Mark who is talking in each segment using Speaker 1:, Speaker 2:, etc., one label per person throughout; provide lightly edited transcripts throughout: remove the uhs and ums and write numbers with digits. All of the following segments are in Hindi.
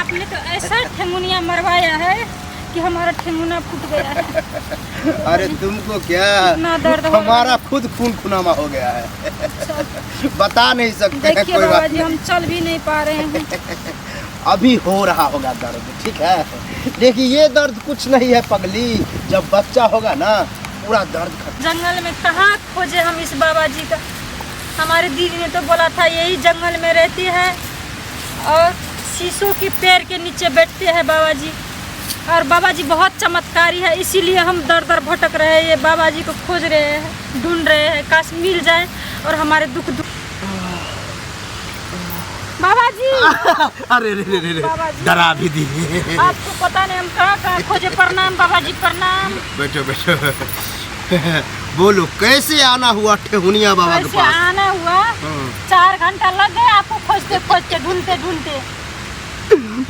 Speaker 1: आपने तो ऐसा ठेंगुनिया मरवाया है कि हमारा ठेंगुना फूट गया है।
Speaker 2: अरे तुमको क्या,
Speaker 1: इतना दर्द हो रहा है।
Speaker 2: हमारा खुद खून खुनामा हो गया है।
Speaker 1: अच्छा।
Speaker 2: बता नहीं सकते हैं,
Speaker 1: देखिए
Speaker 2: कोई
Speaker 1: बाबा
Speaker 2: बात
Speaker 1: जी, हम चल भी नहीं पा रहे हैं।
Speaker 2: अभी हो रहा होगा दर्द, ठीक है। देखिए ये दर्द कुछ नहीं है पगली, जब बच्चा होगा ना पूरा दर्द खत्म।
Speaker 1: जंगल में कहाँ खोजे हम इस बाबा जी का। हमारे दीदी ने तो बोला था यही जंगल में रहती है और शीशों की पेड़ के नीचे बैठते हैं बाबा जी। और बाबा जी बहुत चमत्कारी है, इसीलिए हम दर दर भटक रहे हैं, ये बाबा जी को खोज रहे हैं, ढूंढ रहे हैं, काश मिल जाए और हमारे दुख बाबा जी।
Speaker 2: अरे रे रे रे,
Speaker 1: बाबा जी।
Speaker 2: डरा भी दिए।
Speaker 1: आपको पता नहीं हम कहाँ कहाँ खोजे। प्रणाम बाबा जी, प्रणाम।
Speaker 2: बैठो बैठो। बोलो कैसे आना हुआ ठेहुनिया बाबा के
Speaker 1: कैसे
Speaker 2: पास?
Speaker 1: आना हुआ? 4 घंटा लग गए आपको खोजते खोजते, ढूंढते ढूंढते।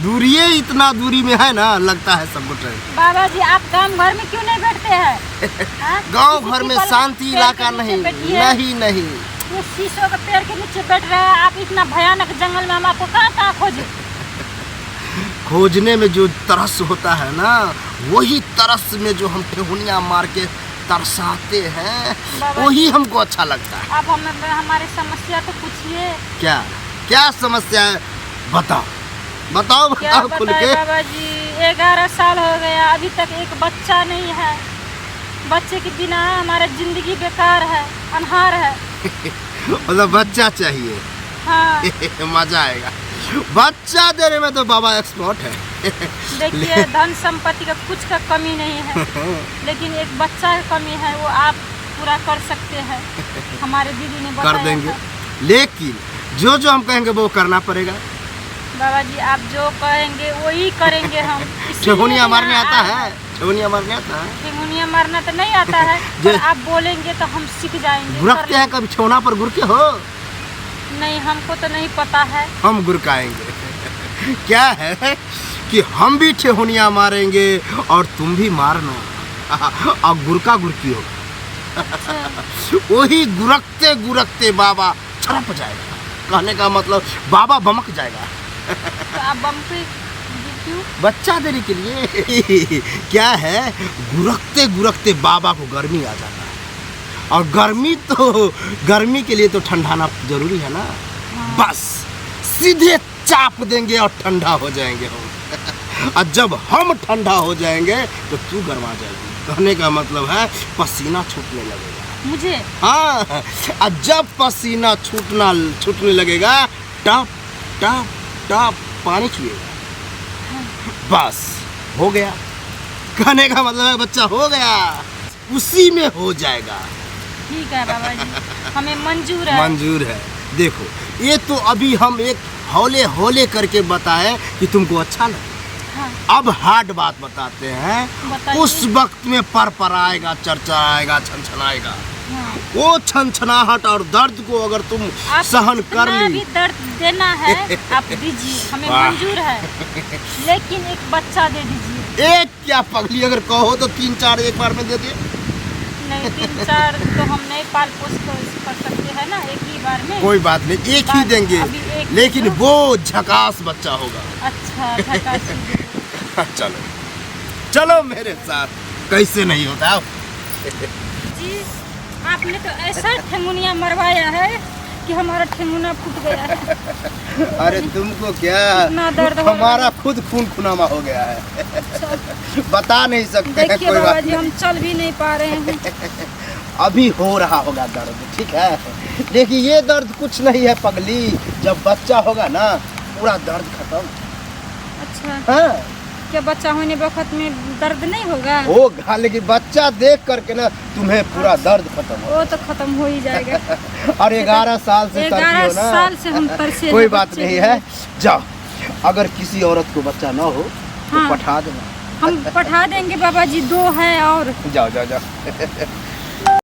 Speaker 2: दूरी इतना दूरी में है ना, लगता है सब कुछ।
Speaker 1: बाबा जी आप गांव घर में क्यों नहीं बैठते हैं?
Speaker 2: गांव घर में शांति इलाका नहीं, नहीं नहीं।
Speaker 1: ये शीशों के पेड़ के नीचे बैठ रहे हैं आप, इतना भयानक जंगल में हम आपको कहाँ कहाँ खोजे?
Speaker 2: खोजने में जो तरस होता है ना, वही तरस में जो हम ठेहुनिया मार के तरसाते हैं, वही हमको अच्छा लगता है।
Speaker 1: आप हमें हमारी समस्या तो पूछिए।
Speaker 2: क्या क्या समस्या है, बताओ बताओ
Speaker 1: क्या
Speaker 2: बताओ खुल
Speaker 1: बताएं
Speaker 2: के।
Speaker 1: बाबा जी, 11 साल हो गया, अभी तक एक बच्चा नहीं है। बच्चे के बिना हमारा जिंदगी बेकार है, अनहार है।
Speaker 2: मतलब बच्चा चाहिए।
Speaker 1: हाँ।
Speaker 2: मजा आएगा। बच्चा देने में तो बाबा एक्सपर्ट है।
Speaker 1: देखिए धन संपत्ति का कुछ का कमी नहीं है, लेकिन एक बच्चा का कमी है, वो आप पूरा कर सकते हैं। हमारे दीदी ने बताया
Speaker 2: कर देंगे,
Speaker 1: था।
Speaker 2: लेकिन जो जो हम कहेंगे वो करना पड़ेगा।
Speaker 1: बाबा जी आप जो कहेंगे वही करेंगे हम।
Speaker 2: ठेहुनिया मारने आता है? ठेहुनिया मारने आता है?
Speaker 1: ठेहुनिया मारना तो नहीं आता है, पर आप बोलेंगे तो हम सीख जाएंगे।
Speaker 2: गुरकते हैं कभी ठेहुना पर गुरके हो?
Speaker 1: नहीं, हमको तो नहीं पता है।
Speaker 2: हम गुरकाएंगे। क्या है कि हम भी ठेहुनिया मारेंगे और तुम भी मारना, और गुरका गुरकी होगा।
Speaker 1: अच्छा।
Speaker 2: वही गुरकते गुरकते बाबा छड़प जाएगा। कहने का मतलब बाबा बमक जाएगा।
Speaker 1: तो आप बम पे क्यों?
Speaker 2: बच्चा देने के लिए। क्या है, गुरकते गुरकते बाबा को गर्मी आ जाता है, और गर्मी के लिए तो ठंडाना जरूरी है ना।
Speaker 1: हाँ।
Speaker 2: बस सीधे चाप देंगे और ठंडा हो जाएंगे हम। और जब हम ठंडा हो जाएंगे तो तू गर्मा जाएगी। कहने का मतलब है पसीना छूटने लगेगा
Speaker 1: मुझे।
Speaker 2: हाँ, और जब पसीना छूटने लगेगा, टप टप टप पानी छुएगा, बस हो गया। कहने का मतलब है बच्चा हो गया, उसी में हो जाएगा।
Speaker 1: ठीक है बाबा जी, हमें मंजूर है।
Speaker 2: मंजूर है। देखो ये तो अभी हम एक हौले हौले करके बताएं कि तुमको अच्छा लगे।
Speaker 1: हाँ।
Speaker 2: अब हार्ड बात बताते हैं।
Speaker 1: बताइए।
Speaker 2: उस वक्त में पर आएगा, चर्चा आएगा, छनछनाएगा।
Speaker 1: हाँ।
Speaker 2: वो छनछनाहट और दर्द को अगर तुम
Speaker 1: आप
Speaker 2: सहन कर
Speaker 1: जितना
Speaker 2: ली,
Speaker 1: भी दर्द देना है आप दीजिए, हमें
Speaker 2: वाह।
Speaker 1: मंजूर है, लेकिन एक बच्चा दे दीजिए।
Speaker 2: एक क्या पगली, अगर कहो तो 3-4 एक बार में दे दे।
Speaker 1: नहीं 3-4 तो हम नहीं पाल पोस कर सकते हैं ना, एक ही बार में।
Speaker 2: कोई बात नहीं, एक ही देंगे,
Speaker 1: अभी एक
Speaker 2: लेकिन
Speaker 1: दो।
Speaker 2: वो झकास बच्चा होगा।
Speaker 1: अच्छा झकास दीजिए।
Speaker 2: चलो चलो मेरे साथ, कैसे नहीं होता। आओ।
Speaker 1: जी आपने तो ऐसा ठेंगुनिया मरवाया है कि हमारा ठेंगुना फूट गया है।
Speaker 2: अरे तुमको क्या,
Speaker 1: इतना दर्द हो रहा है।
Speaker 2: हमारा खुद खून खुनामा हो गया है।
Speaker 1: अच्छा।
Speaker 2: बता नहीं सकते हैं,
Speaker 1: देखिए
Speaker 2: कोई
Speaker 1: बाबा
Speaker 2: बात
Speaker 1: जी हम चल भी नहीं पा रहे हैं।
Speaker 2: अभी हो रहा होगा दर्द, ठीक है। देखिए ये दर्द कुछ नहीं है पगली, जब बच्चा होगा ना पूरा दर्द खत्म।
Speaker 1: अच्छा।
Speaker 2: हाँ
Speaker 1: क्या बच्चा होने वक्त में दर्द नहीं होगा?
Speaker 2: होगा, लेकिन बच्चा देख करके ना तुम्हें पूरा दर्द खत्म हो।
Speaker 1: वो तो खत्म हो ही जाएगा।
Speaker 2: और 11 साल से तरसी
Speaker 1: 11
Speaker 2: हो ना,
Speaker 1: साल से हम तरसे
Speaker 2: कोई
Speaker 1: हैं
Speaker 2: बात
Speaker 1: बच्चे
Speaker 2: नहीं
Speaker 1: के
Speaker 2: है।
Speaker 1: लिए।
Speaker 2: जाओ, अगर किसी औरत को बच्चा ना हो तो
Speaker 1: हाँ।
Speaker 2: पठा देना।
Speaker 1: हम पठा देंगे बाबा जी, 2 है और।
Speaker 2: जाओ जाओ जाओ।